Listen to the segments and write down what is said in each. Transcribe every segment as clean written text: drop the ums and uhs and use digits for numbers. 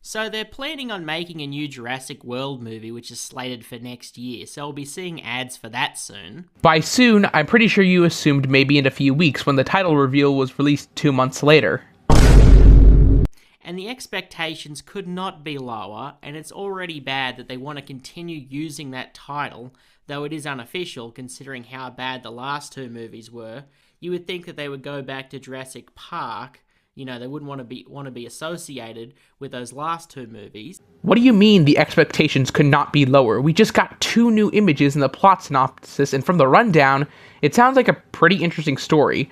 So they're planning on making a new Jurassic World movie, which is slated for next year, so we'll be seeing ads for that soon. By soon, I'm pretty sure you assumed maybe in a few weeks when the title reveal was released 2 months later. And the expectations could not be lower, and it's already bad that they want to continue using that title, though it is unofficial considering how bad the last two movies were. You would think that they would go back to Jurassic Park. You know, they wouldn't want to be associated with those last two movies. What do you mean the expectations could not be lower? We just got 2 new images in the plot synopsis, and from the rundown, it sounds like a pretty interesting story.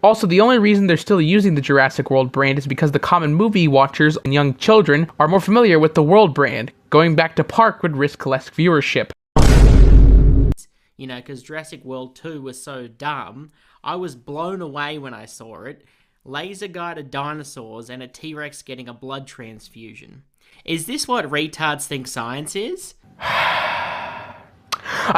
Also, the only reason they're still using the Jurassic World brand is because the common movie watchers and young children are more familiar with the World brand. Going back to Park would risk less viewership. You know, because Jurassic World 2 was so dumb, I was blown away when I saw it. Laser-guided dinosaurs and a T-Rex getting a blood transfusion. Is this what retards think science is? I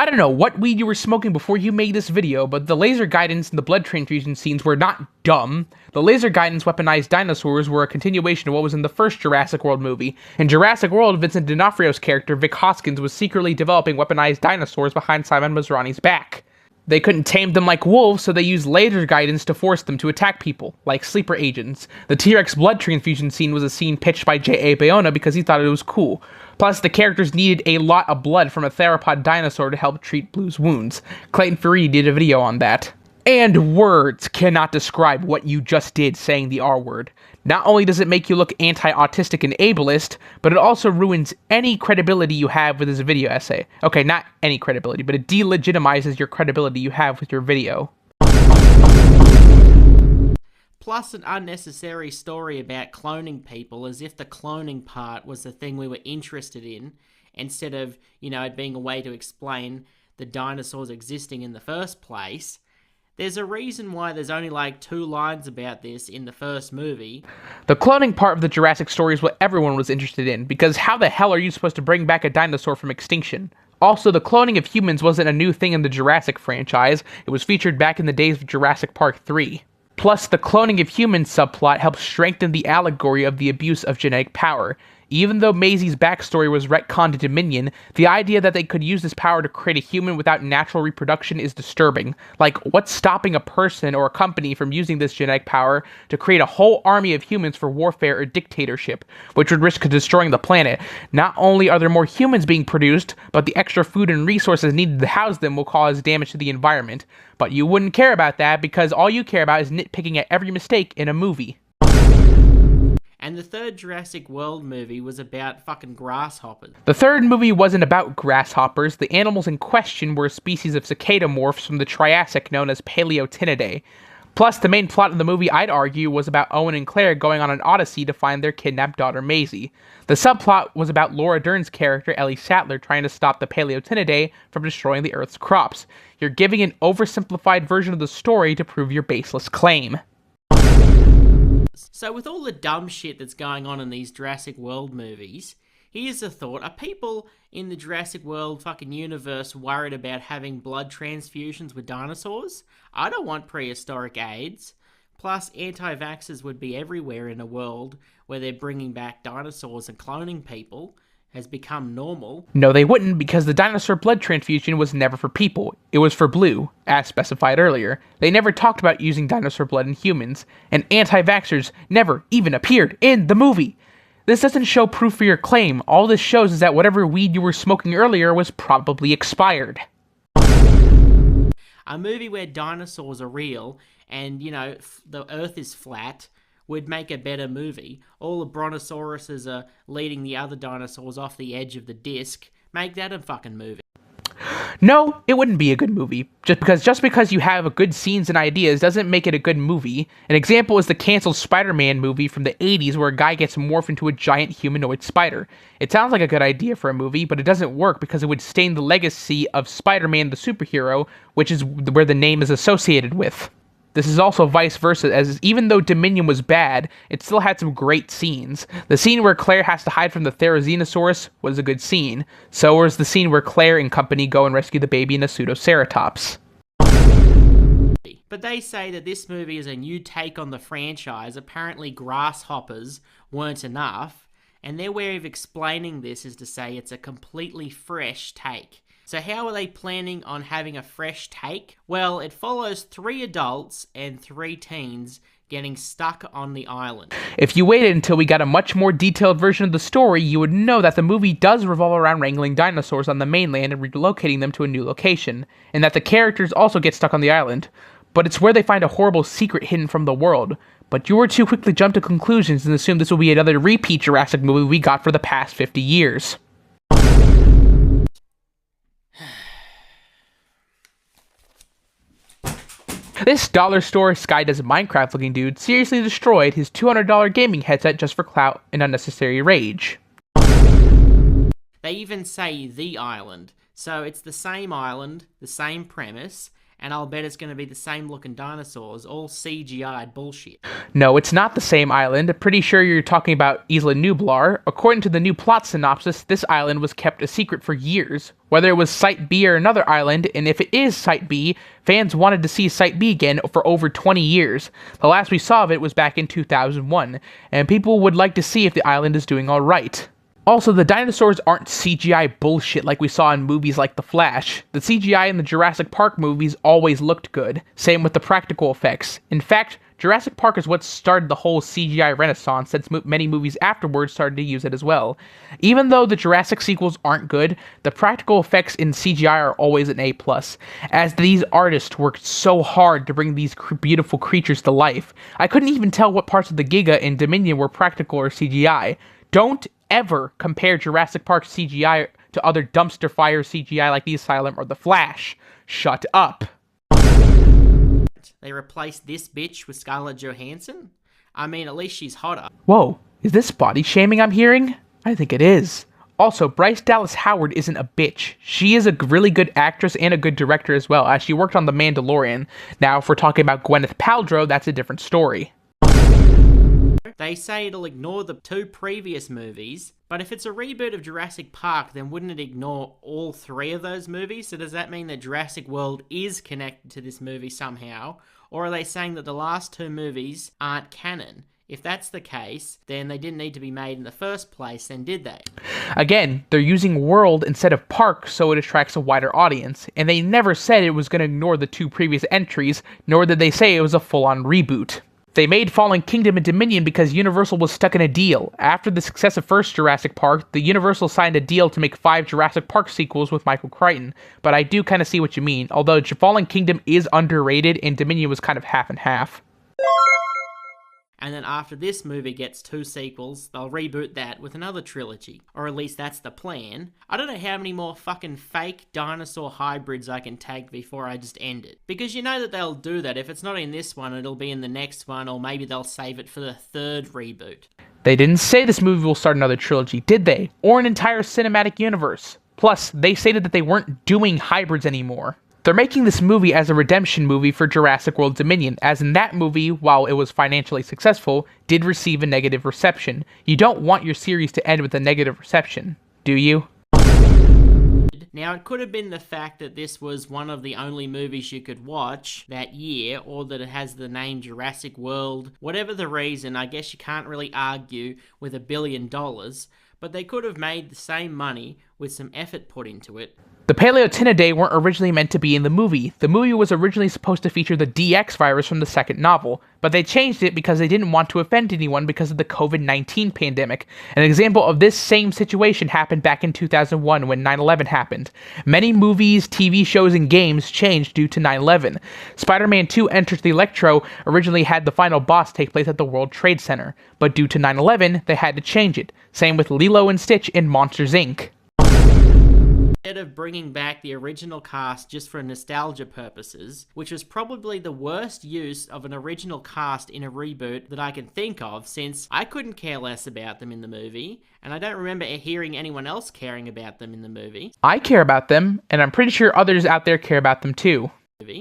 don't know what weed you were smoking before you made this video, but the laser guidance and the blood transfusion scenes were not dumb. The laser guidance weaponized dinosaurs were a continuation of what was in the first Jurassic World movie. In Jurassic World, Vincent D'Onofrio's character, Vic Hoskins, was secretly developing weaponized dinosaurs behind Simon Masrani's back. They couldn't tame them like wolves, so they used laser guidance to force them to attack people, like sleeper agents. The T-Rex blood transfusion scene was a scene pitched by J.A. Bayona because he thought it was cool. Plus, the characters needed a lot of blood from a theropod dinosaur to help treat Blue's wounds. Clayton Ferrie did a video on that. And words cannot describe what you just did saying the R word. Not only does it make you look anti-autistic and ableist, but it also ruins any credibility you have with this video essay. Okay, not any credibility, but it delegitimizes your credibility you have with your video. Plus an unnecessary story about cloning people, as if the cloning part was the thing we were interested in, instead of, you know, it being a way to explain the dinosaurs existing in the first place. There's a reason why there's only like 2 lines about this in the first movie. The cloning part of the Jurassic story is what everyone was interested in, because how the hell are you supposed to bring back a dinosaur from extinction? Also, the cloning of humans wasn't a new thing in the Jurassic franchise. It was featured back in the days of Jurassic Park 3. Plus, the cloning of humans subplot helps strengthen the allegory of the abuse of genetic power. Even though Maisie's backstory was retconned to Dominion, the idea that they could use this power to create a human without natural reproduction is disturbing. Like, what's stopping a person or a company from using this genetic power to create a whole army of humans for warfare or dictatorship, which would risk destroying the planet? Not only are there more humans being produced, but the extra food and resources needed to house them will cause damage to the environment. But you wouldn't care about that because all you care about is nitpicking at every mistake in a movie. And the third Jurassic World movie was about fucking grasshoppers. The third movie wasn't about grasshoppers. The animals in question were a species of cicada morphs from the Triassic known as Paleotinidae. Plus, the main plot of the movie, I'd argue, was about Owen and Claire going on an odyssey to find their kidnapped daughter Maisie. The subplot was about Laura Dern's character, Ellie Sattler, trying to stop the Paleotinidae from destroying the Earth's crops. You're giving an oversimplified version of the story to prove your baseless claim. So with all the dumb shit that's going on in these Jurassic World movies, here's a thought. Are people in the Jurassic World fucking universe worried about having blood transfusions with dinosaurs? I don't want prehistoric AIDS. Plus, anti-vaxxers would be everywhere in a world where they're bringing back dinosaurs and cloning people has become normal. No, they wouldn't, because the dinosaur blood transfusion was never for people. It was for Blue, as specified earlier. They never talked about using dinosaur blood in humans, and anti-vaxxers never even appeared in the movie. This doesn't show proof for your claim. All this shows is that whatever weed you were smoking earlier was probably expired. A movie where dinosaurs are real and, you know, the Earth is flat would make a better movie. All the brontosauruses are leading the other dinosaurs off the edge of the disc. Make that a fucking movie. No, it wouldn't be a good movie. Just because you have good scenes and ideas doesn't make it a good movie. An example is the canceled Spider-Man movie from the 80s where a guy gets morphed into a giant humanoid spider. It sounds like a good idea for a movie, but it doesn't work because it would stain the legacy of Spider-Man the superhero, which is where the name is associated with. This is also vice versa, as even though Dominion was bad, it still had some great scenes. The scene where Claire has to hide from the Therizinosaurus was a good scene. So was the scene where Claire and company go and rescue the baby in a pseudoceratops. But they say that this movie is a new take on the franchise. Apparently grasshoppers weren't enough, and their way of explaining this is to say it's a completely fresh take. So how are they planning on having a fresh take? Well, it follows 3 adults and 3 teens getting stuck on the island. If you waited until we got a much more detailed version of the story, you would know that the movie does revolve around wrangling dinosaurs on the mainland and relocating them to a new location, and that the characters also get stuck on the island. But it's where they find a horrible secret hidden from the world. But you were too quick to jump to conclusions and assume this will be another repeat Jurassic movie we got for the past 50 years. This dollar store Sky Does Minecraft looking dude seriously destroyed his $200 gaming headset just for clout and unnecessary rage. They even say the island, so it's the same island, the same premise, and I'll bet it's going to be the same looking dinosaurs, all CGI'd bullshit. No, it's not the same island. Pretty sure you're talking about Isla Nublar. According to the new plot synopsis, this island was kept a secret for years. Whether it was Site B or another island, and if it is Site B, fans wanted to see Site B again for over 20 years. The last we saw of it was back in 2001, and people would like to see if the island is doing alright. Also, the dinosaurs aren't CGI bullshit like we saw in movies like The Flash. The CGI in the Jurassic Park movies always looked good. Same with the practical effects. In fact, Jurassic Park is what started the whole CGI renaissance, since many movies afterwards started to use it as well. Even though the Jurassic sequels aren't good, the practical effects in CGI are always an A+, as these artists worked so hard to bring these beautiful creatures to life. I couldn't even tell what parts of the Giga and Dominion were practical or CGI. Don't ever compare Jurassic Park CGI to other dumpster fire CGI like The Asylum or The Flash. Shut up. They replaced this bitch with Scarlett Johansson? I mean, at least she's hotter. Whoa, is this body shaming I'm hearing? I think it is. Also, Bryce Dallas Howard isn't a bitch. She is a really good actress and a good director as well, as she worked on The Mandalorian. Now, if we're talking about Gwyneth Paltrow, that's a different story. They say it'll ignore the 2 previous movies, but if it's a reboot of Jurassic Park, then wouldn't it ignore all 3 of those movies? So does that mean that Jurassic World is connected to this movie somehow? Or are they saying that the last 2 movies aren't canon? If that's the case, then they didn't need to be made in the first place, then did they? Again, they're using world instead of park so it attracts a wider audience, and they never said it was going to ignore the 2 previous entries, nor did they say it was a full-on reboot. They made Fallen Kingdom and Dominion because Universal was stuck in a deal. After the success of first Jurassic Park, the Universal signed a deal to make 5 Jurassic Park sequels with Michael Crichton, but I do kind of see what you mean, although Fallen Kingdom is underrated and Dominion was kind of half and half. And then after this movie gets 2 sequels, they'll reboot that with another trilogy. Or at least that's the plan. I don't know how many more fucking fake dinosaur hybrids I can take before I just end it. Because you know that they'll do that. If it's not in this one, it'll be in the next one, or maybe they'll save it for the 3rd reboot. They didn't say this movie will start another trilogy, did they? Or an entire cinematic universe. Plus, they stated that they weren't doing hybrids anymore. They're making this movie as a redemption movie for Jurassic World Dominion, as in that movie, while it was financially successful, did receive a negative reception. You don't want your series to end with a negative reception, do you? Now, it could have been the fact that this was one of the only movies you could watch that year, or that it has the name Jurassic World. Whatever the reason, I guess you can't really argue with $1 billion, but they could have made the same money with some effort put into it. The Paleotinidae weren't originally meant to be in the movie. The movie was originally supposed to feature the DX virus from the second novel, but they changed it because they didn't want to offend anyone because of the COVID-19 pandemic. An example of this same situation happened back in 2001 when 9/11 happened. Many movies, TV shows, and games changed due to 9/11. Spider-Man 2 Enters the Electro originally had the final boss take place at the World Trade Center, but due to 9/11, they had to change it. Same with Lilo and Stitch in Monsters, Inc. Instead of bringing back the original cast just for nostalgia purposes, which was probably the worst use of an original cast in a reboot that I can think of, since I couldn't care less about them in the movie, and I don't remember hearing anyone else caring about them in the movie. I care about them, and I'm pretty sure others out there care about them too.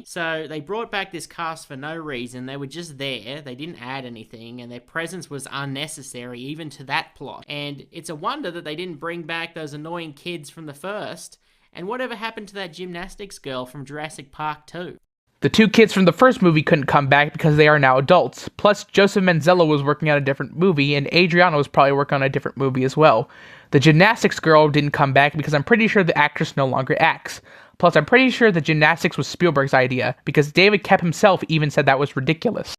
So they brought back this cast for no reason. They were just there, they didn't add anything, and their presence was unnecessary even to that plot. And it's a wonder that they didn't bring back those annoying kids from the first. And whatever happened to that gymnastics girl from Jurassic Park 2? The two kids from the first movie couldn't come back because they are now adults. Plus, Joseph Manzello was working on a different movie, and Adriana was probably working on a different movie as well. The gymnastics girl didn't come back because I'm pretty sure the actress no longer acts. Plus, I'm pretty sure the gymnastics was Spielberg's idea, because David Koepp himself even said that was ridiculous.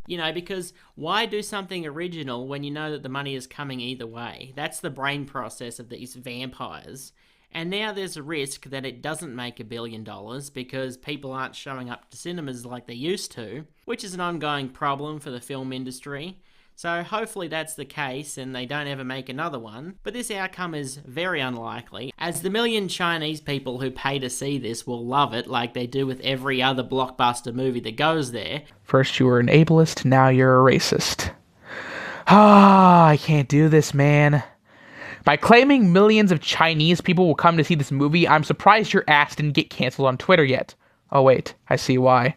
Because why do something original when you know that the money is coming either way? That's the brain process of these vampires. And now there's a risk that it doesn't make $1 billion because people aren't showing up to cinemas like they used to, which is an ongoing problem for the film industry. So hopefully that's the case and they don't ever make another one, but this outcome is very unlikely, as the million Chinese people who pay to see this will love it like they do with every other blockbuster movie that goes there. First you were an ableist, now you're a racist. I can't do this, man. By claiming millions of Chinese people will come to see this movie, I'm surprised your ass didn't get canceled on Twitter yet. Oh wait, I see why.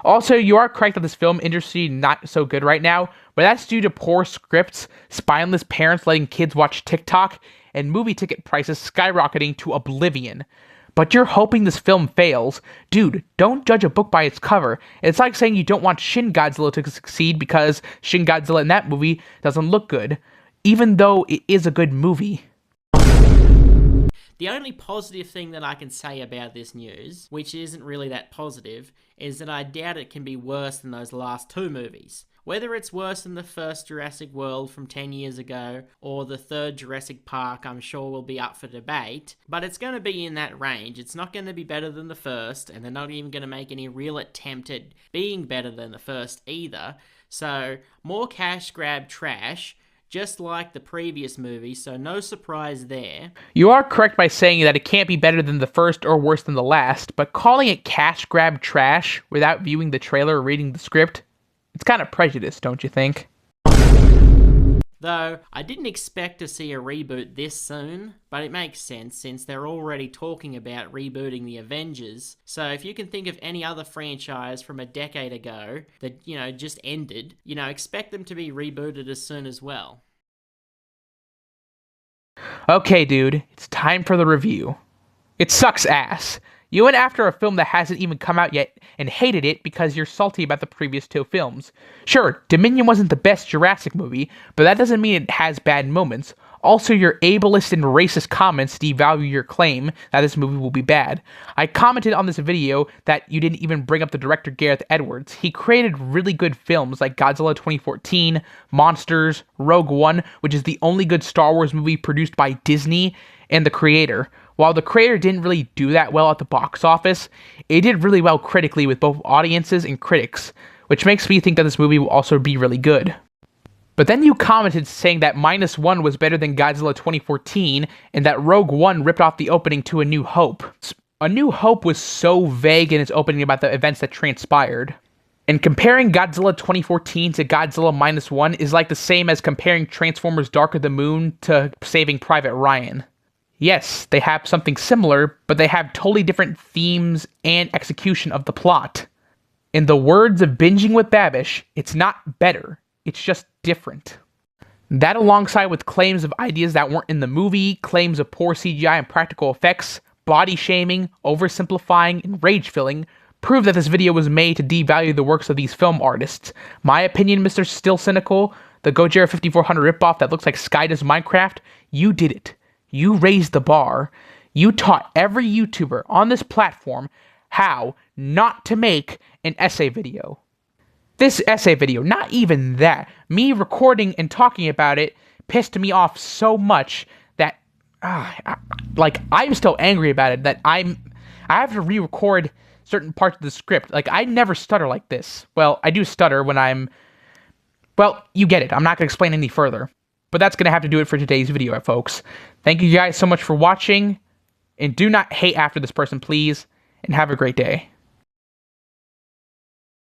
Also, you are correct that this film industry is not so good right now, but that's due to poor scripts, spineless parents letting kids watch TikTok, and movie ticket prices skyrocketing to oblivion. But you're hoping this film fails. Dude, don't judge a book by its cover. It's like saying you don't want Shin Godzilla to succeed because Shin Godzilla in that movie doesn't look good, even though it is a good movie. The only positive thing that I can say about this news, which isn't really that positive, is that I doubt it can be worse than those last two movies. Whether it's worse than the first Jurassic World from 10 years ago, or the third Jurassic Park, I'm sure will be up for debate, but it's going to be in that range. It's not going to be better than the first, and they're not even going to make any real attempt at being better than the first either. So, more cash grab trash, just like the previous movie, so no surprise there. You are correct by saying that it can't be better than the first or worse than the last, but calling it cash grab trash without viewing the trailer or reading the script, it's kind of prejudiced, don't you think? Though, I didn't expect to see a reboot this soon, but it makes sense since they're already talking about rebooting the Avengers. So if you can think of any other franchise from a decade ago that, just ended, expect them to be rebooted as soon as well. Okay, dude, it's time for the review. It sucks ass. You went after a film that hasn't even come out yet and hated it because you're salty about the previous two films. Sure, Dominion wasn't the best Jurassic movie, but that doesn't mean it has bad moments. Also, your ableist and racist comments devalue your claim that this movie will be bad. I commented on this video that you didn't even bring up the director Gareth Edwards. He created really good films like Godzilla 2014, Monsters, Rogue One, which is the only good Star Wars movie produced by Disney, and The Creator. While The Creator didn't really do that well at the box office, it did really well critically with both audiences and critics, which makes me think that this movie will also be really good. But then you commented saying that -1 was better than Godzilla 2014, and that Rogue One ripped off the opening to A New Hope. A New Hope was so vague in its opening about the events that transpired. And comparing Godzilla 2014 to Godzilla -1 is like the same as comparing Transformers Dark of the Moon to Saving Private Ryan. Yes, they have something similar, but they have totally different themes and execution of the plot. In the words of Binging with Babish, it's not better, it's just different. That, alongside with claims of ideas that weren't in the movie, claims of poor CGI and practical effects, body shaming, oversimplifying, and rage-filling, prove that this video was made to devalue the works of these film artists. My opinion, Mr. Still Cynical, the Gojira 5400 ripoff that looks like Sky does Minecraft, you did it. You raised the bar. You taught every YouTuber on this platform how not to make an essay video. This essay video, not even that. Me recording and talking about it pissed me off so much that, I'm still angry about it, that I have to re-record certain parts of the script. Like, I never stutter like this. Well, I do stutter when well, you get it. I'm not going to explain any further. But that's going to have to do it for today's video, folks. Thank you guys so much for watching. And do not hate after this person, please. And have a great day.